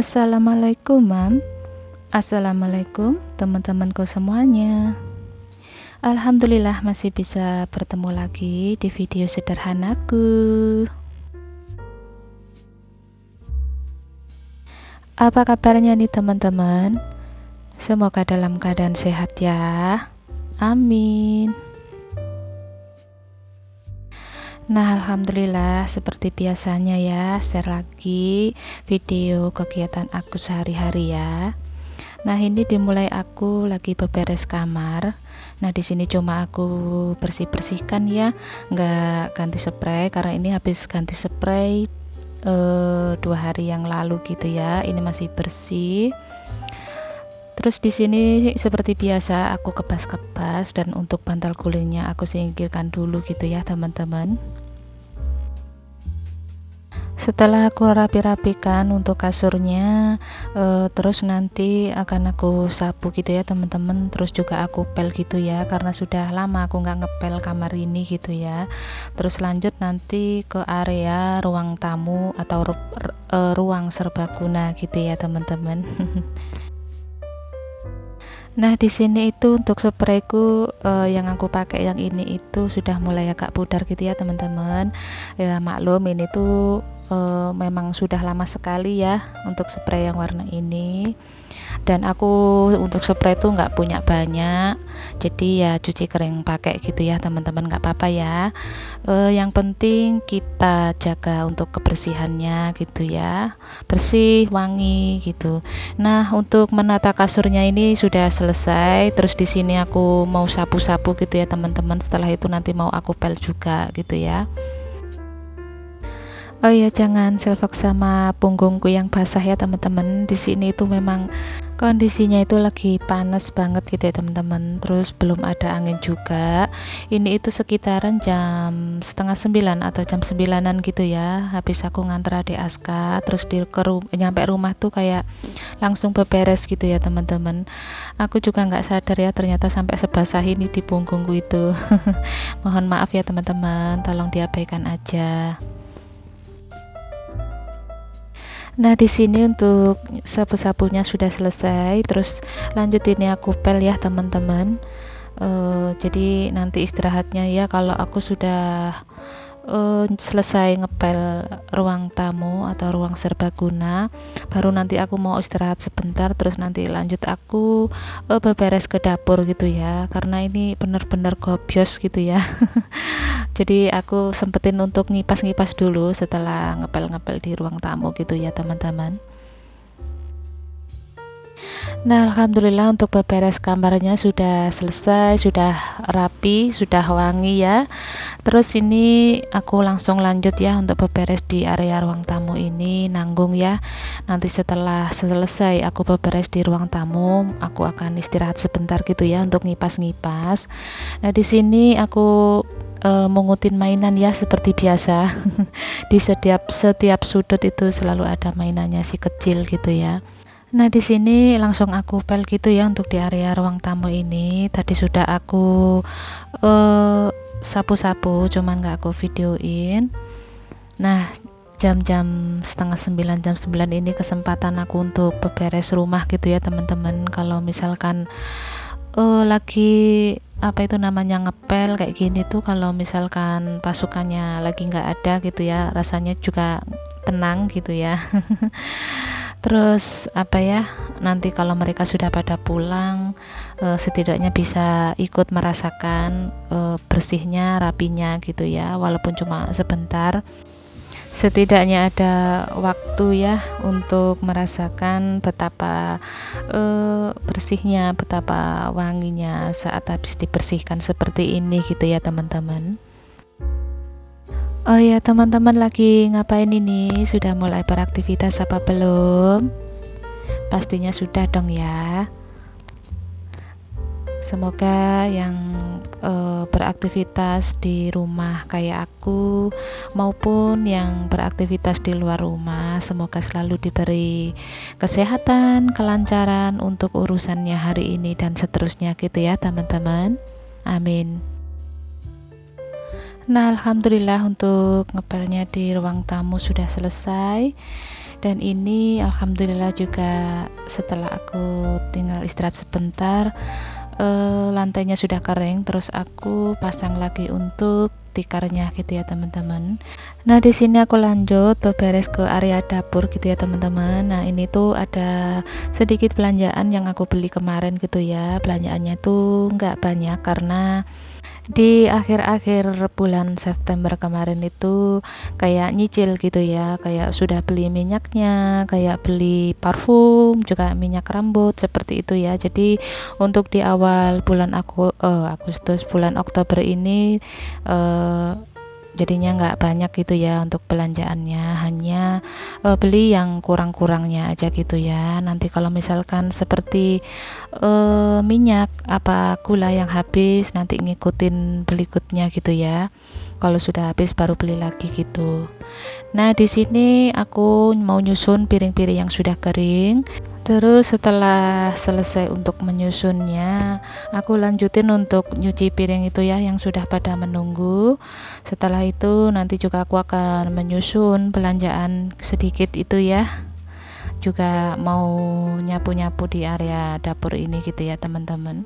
Assalamualaikum, Mam. Assalamualaikum, teman-temanku semuanya. Alhamdulillah masih bisa bertemu lagi di video sederhanaku. Apa kabarnya nih teman-teman? Semoga dalam keadaan sehat ya. Amin. Nah, alhamdulillah seperti biasanya ya, share lagi video kegiatan aku sehari-hari ya. Nah, ini dimulai aku lagi beberes kamar. Nah, di sini cuma aku bersih-bersihkan ya, nggak ganti spray karena ini habis ganti spray 2 hari yang lalu gitu ya. Ini masih bersih. Terus di sini seperti biasa aku kebas-kebas, dan untuk bantal gulingnya aku singkirkan dulu gitu ya teman-teman. Setelah aku rapi-rapikan untuk kasurnya, terus nanti akan aku sapu gitu ya teman-teman. Terus juga aku pel gitu ya, karena sudah lama aku nggak ngepel kamar ini gitu ya. Terus lanjut nanti ke area ruang tamu atau ruang serbaguna gitu ya teman-teman. Nah, di sini itu untuk sprayku yang aku pakai yang ini itu sudah mulai agak pudar gitu ya teman-teman. Ya maklum, ini tuh memang sudah lama sekali ya untuk spray yang warna ini. Dan aku untuk spray tuh nggak punya banyak, jadi ya cuci kering pakai gitu ya teman-teman, nggak apa-apa ya. Yang penting kita jaga untuk kebersihannya gitu ya, bersih, wangi gitu. Nah, untuk menata kasurnya ini sudah selesai. Terus di sini aku mau sapu-sapu gitu ya teman-teman. Setelah itu nanti mau aku pel juga gitu ya. Oh iya, jangan selvok sama punggungku yang basah ya teman-teman. Di sini itu memang kondisinya itu lagi panas banget gitu ya teman-teman. Terus belum ada angin juga. Ini itu sekitaran jam setengah 9 atau jam 9-an gitu ya. Habis aku nganter adik Aska, terus nyampe rumah tuh kayak langsung beberes gitu ya teman-teman. Aku juga nggak sadar ya, ternyata sampai sebasah ini di punggungku itu. Mohon maaf ya teman-teman, tolong diabaikan aja. Nah, di sini untuk sapu-sapunya sudah selesai. Terus lanjut ini aku pel ya teman-teman. Jadi nanti istirahatnya ya, kalau aku sudah selesai ngepel ruang tamu atau ruang serbaguna, baru nanti aku mau istirahat sebentar. Terus nanti lanjut aku beberes ke dapur gitu ya, karena ini bener-bener gobios gitu ya. Jadi aku sempetin untuk ngipas-ngipas dulu setelah ngepel-ngepel di ruang tamu gitu ya teman-teman. Nah, alhamdulillah untuk beberes kamarnya sudah selesai, sudah rapi, sudah wangi ya. Terus ini aku langsung lanjut ya untuk beberes di area ruang tamu ini, nanggung ya. Nanti setelah selesai aku beberes di ruang tamu, aku akan istirahat sebentar gitu ya untuk ngipas-ngipas. Nah, di sini aku mengutin mainan ya seperti biasa. Di setiap sudut itu selalu ada mainannya si kecil gitu ya. Nah, di sini langsung aku pel gitu ya untuk di area ruang tamu ini. Tadi sudah aku sapu-sapu, cuman nggak aku videoin. Nah, jam-jam setengah 9, jam 9 ini kesempatan aku untuk beberes rumah gitu ya teman-teman. Kalau misalkan lagi apa itu namanya ngepel kayak gini tuh, kalau misalkan pasukannya lagi nggak ada gitu ya, rasanya juga tenang gitu ya. Terus apa ya, nanti kalau mereka sudah pada pulang, setidaknya bisa ikut merasakan bersihnya, rapinya gitu ya, walaupun cuma sebentar. Setidaknya ada waktu ya untuk merasakan betapa bersihnya, betapa wanginya saat habis dibersihkan seperti ini gitu ya teman-teman. Oh ya teman-teman, lagi ngapain ini? Sudah mulai beraktivitas apa belum? Pastinya sudah dong ya. Semoga yang beraktivitas di rumah kayak aku maupun yang beraktivitas di luar rumah, semoga selalu diberi kesehatan, kelancaran untuk urusannya hari ini dan seterusnya gitu ya teman-teman. Amin. Nah, alhamdulillah untuk ngepelnya di ruang tamu sudah selesai. Dan ini alhamdulillah juga setelah aku tinggal istirahat sebentar, lantainya sudah kering, terus aku pasang lagi untuk tikarnya gitu ya teman-teman. Nah di sini aku lanjut beberes ke area dapur gitu ya teman-teman. Nah ini tuh ada sedikit belanjaan yang aku beli kemarin gitu ya. Belanjaannya tuh nggak banyak karena di akhir-akhir bulan September kemarin itu kayak nyicil gitu ya, kayak sudah beli minyaknya, kayak beli parfum, juga minyak rambut seperti itu ya. Jadi untuk di awal bulan Agustus, bulan Oktober ini jadinya nggak banyak gitu ya untuk belanjaannya, hanya beli yang kurang-kurangnya aja gitu ya. Nanti kalau misalkan seperti minyak apa gula yang habis, nanti ngikutin berikutnya gitu ya. Kalau sudah habis baru beli lagi gitu. Nah di sini aku mau nyusun piring-piring yang sudah kering. Terus setelah selesai untuk menyusunnya, aku lanjutin untuk nyuci piring itu ya yang sudah pada menunggu. Setelah itu nanti juga aku akan menyusun belanjaan sedikit itu ya. Juga mau nyapu-nyapu di area dapur ini gitu ya teman-teman.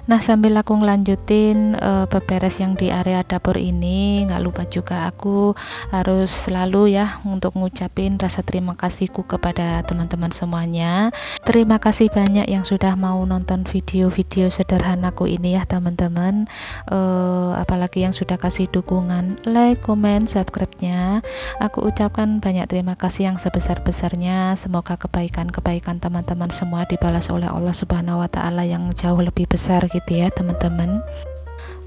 Nah sambil aku ngelanjutin beberes yang di area dapur ini, nggak lupa juga aku harus selalu ya untuk ngucapin rasa terima kasihku kepada teman-teman semuanya. Terima kasih banyak yang sudah mau nonton video-video sederhanaku ini ya teman-teman. Apalagi yang sudah kasih dukungan like, comment, subscribe-nya. Aku ucapkan banyak terima kasih yang sebesar-besarnya. Semoga kebaikan-kebaikan teman-teman semua dibalas oleh Allah Subhanahu wa taala yang jauh lebih besar gitu ya teman-teman.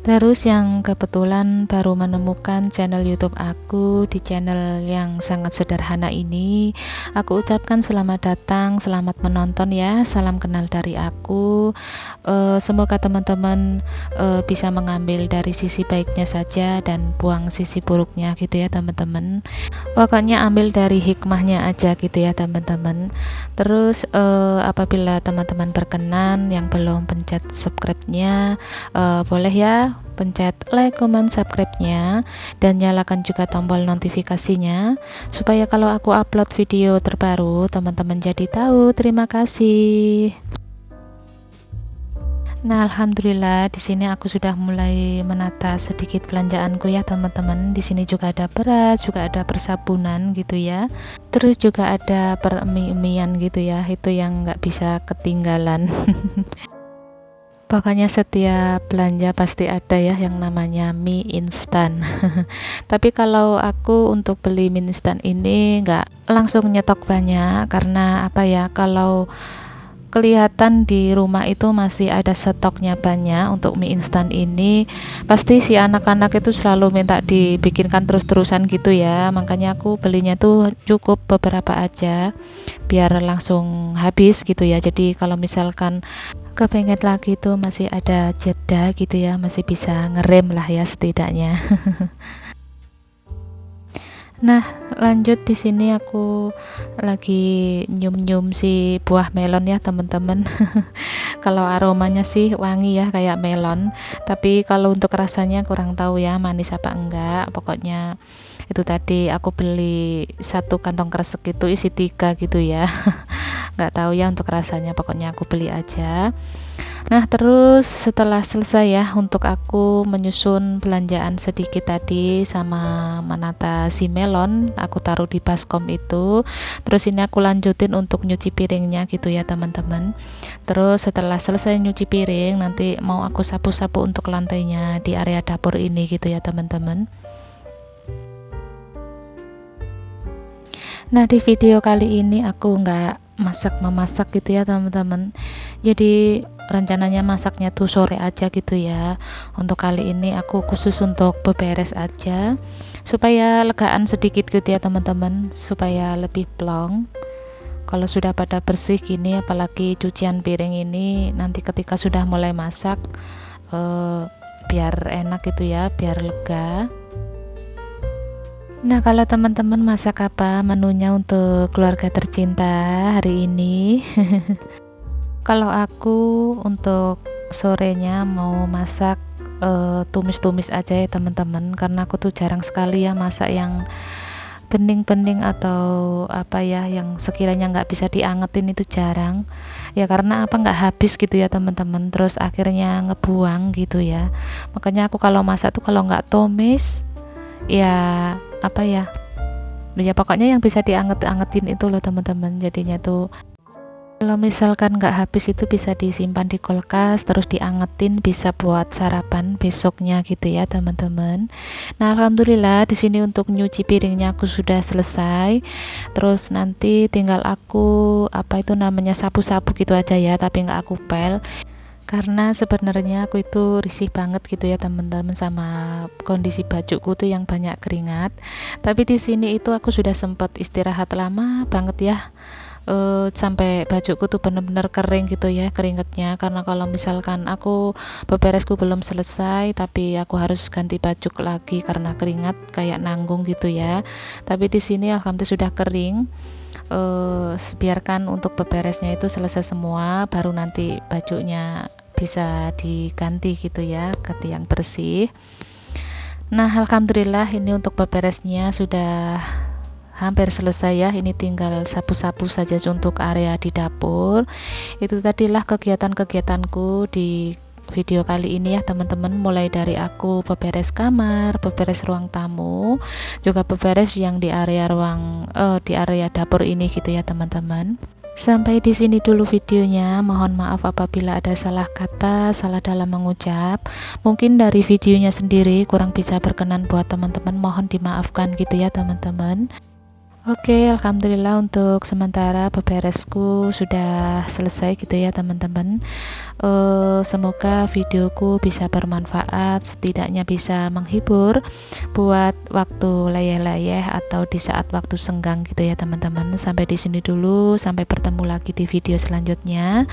Terus yang kebetulan baru menemukan channel YouTube aku di channel yang sangat sederhana ini, aku ucapkan selamat datang, selamat menonton ya, salam kenal dari aku. Semoga teman-teman bisa mengambil dari sisi baiknya saja dan buang sisi buruknya gitu ya teman-teman. Pokoknya ambil dari hikmahnya aja gitu ya teman-teman. Terus apabila teman-teman berkenan yang belum pencet subscribe-nya, boleh ya pencet like, comment, subscribe-nya, dan nyalakan juga tombol notifikasinya supaya kalau aku upload video terbaru teman-teman jadi tahu. Terima kasih. Nah, alhamdulillah di sini aku sudah mulai menata sedikit belanjaanku ya teman-teman. Di sini juga ada beras, juga ada persabunan gitu ya. Terus juga ada peremi-emian gitu ya. Itu yang nggak bisa ketinggalan. Pokoknya setiap belanja pasti ada ya yang namanya mie instan. Tapi kalau aku untuk beli mie instan ini nggak langsung nyetok banyak karena apa ya, kalau kelihatan di rumah itu masih ada stoknya banyak untuk mie instan ini, pasti si anak-anak itu selalu minta dibikinkan terus-terusan gitu ya. Makanya aku belinya tuh cukup beberapa aja biar langsung habis gitu ya. Jadi kalau misalkan kepengen lagi tuh masih ada jeda gitu ya, masih bisa ngerem lah ya setidaknya. Nah, lanjut di sini aku lagi nyum-nyum si buah melon ya, teman-teman. Kalau aromanya sih wangi ya kayak melon, tapi kalau untuk rasanya kurang tahu ya manis apa enggak. Pokoknya itu tadi aku beli satu kantong kresek itu isi 3 gitu ya. Nggak tahu ya untuk rasanya, pokoknya aku beli aja. Nah terus setelah selesai ya untuk aku menyusun belanjaan sedikit tadi sama menata si melon, aku taruh di baskom itu. Terus ini aku lanjutin untuk nyuci piringnya gitu ya teman-teman. Terus setelah selesai nyuci piring, nanti mau aku sapu-sapu untuk lantainya di area dapur ini gitu ya teman-teman. Nah di video kali ini aku nggak memasak gitu ya teman-teman. Jadi rencananya masaknya tuh sore aja gitu ya. Untuk kali ini aku khusus untuk beberes aja supaya legaan sedikit gitu ya teman-teman, supaya lebih plong. Kalau sudah pada bersih gini, apalagi cucian piring ini, nanti ketika sudah mulai masak biar enak gitu ya, biar lega. Nah kalau teman-teman masak apa menunya untuk keluarga tercinta hari ini? Kalau aku untuk sorenya mau masak tumis-tumis aja ya teman-teman, karena aku tuh jarang sekali ya masak yang bening-bening atau apa ya yang sekiranya nggak bisa diangetin itu jarang ya, karena apa, nggak habis gitu ya teman-teman, terus akhirnya ngebuang gitu ya. Makanya aku kalau masak tuh kalau nggak tumis ya apa ya pokoknya yang bisa dianget-angetin itu loh teman-teman. Jadinya tuh kalau misalkan nggak habis itu bisa disimpan di kulkas, terus diangetin, bisa buat sarapan besoknya gitu ya teman-teman. Nah alhamdulillah di sini untuk nyuci piringnya aku sudah selesai. Terus nanti tinggal aku apa itu namanya sapu-sapu gitu aja ya, tapi nggak aku pel. Karena sebenarnya aku itu risih banget gitu ya teman-teman sama kondisi bajuku tuh yang banyak keringat. Tapi di sini itu aku sudah sempat istirahat lama banget ya, sampai bajuku tuh bener-bener kering gitu ya keringetnya. Karena kalau misalkan aku beberesku belum selesai tapi aku harus ganti baju lagi karena keringat kayak nanggung gitu ya. Tapi di sini alhamdulillah sudah kering. Biarkan untuk beberesnya itu selesai semua baru nanti bajunya bisa diganti gitu ya, ganti yang bersih. Nah alhamdulillah ini untuk beberesnya sudah hampir selesai ya, ini tinggal sapu-sapu saja untuk area di dapur. Itu tadilah kegiatan-kegiatanku di video kali ini ya teman-teman, mulai dari aku beberes kamar, beberes ruang tamu, juga beberes yang di area di area dapur ini gitu ya teman-teman. Sampai di sini dulu videonya. Mohon maaf apabila ada salah kata, salah dalam mengucap. Mungkin dari videonya sendiri kurang bisa berkenan buat teman-teman, mohon dimaafkan gitu ya teman-teman. Oke, alhamdulillah untuk sementara beberesku sudah selesai gitu ya teman-teman. Semoga videoku bisa bermanfaat, setidaknya bisa menghibur buat waktu layeh-layeh atau di saat waktu senggang gitu ya teman-teman. Sampai di sini dulu, sampai bertemu lagi di video selanjutnya.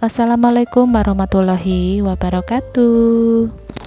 Assalamualaikum warahmatullahi wabarakatuh.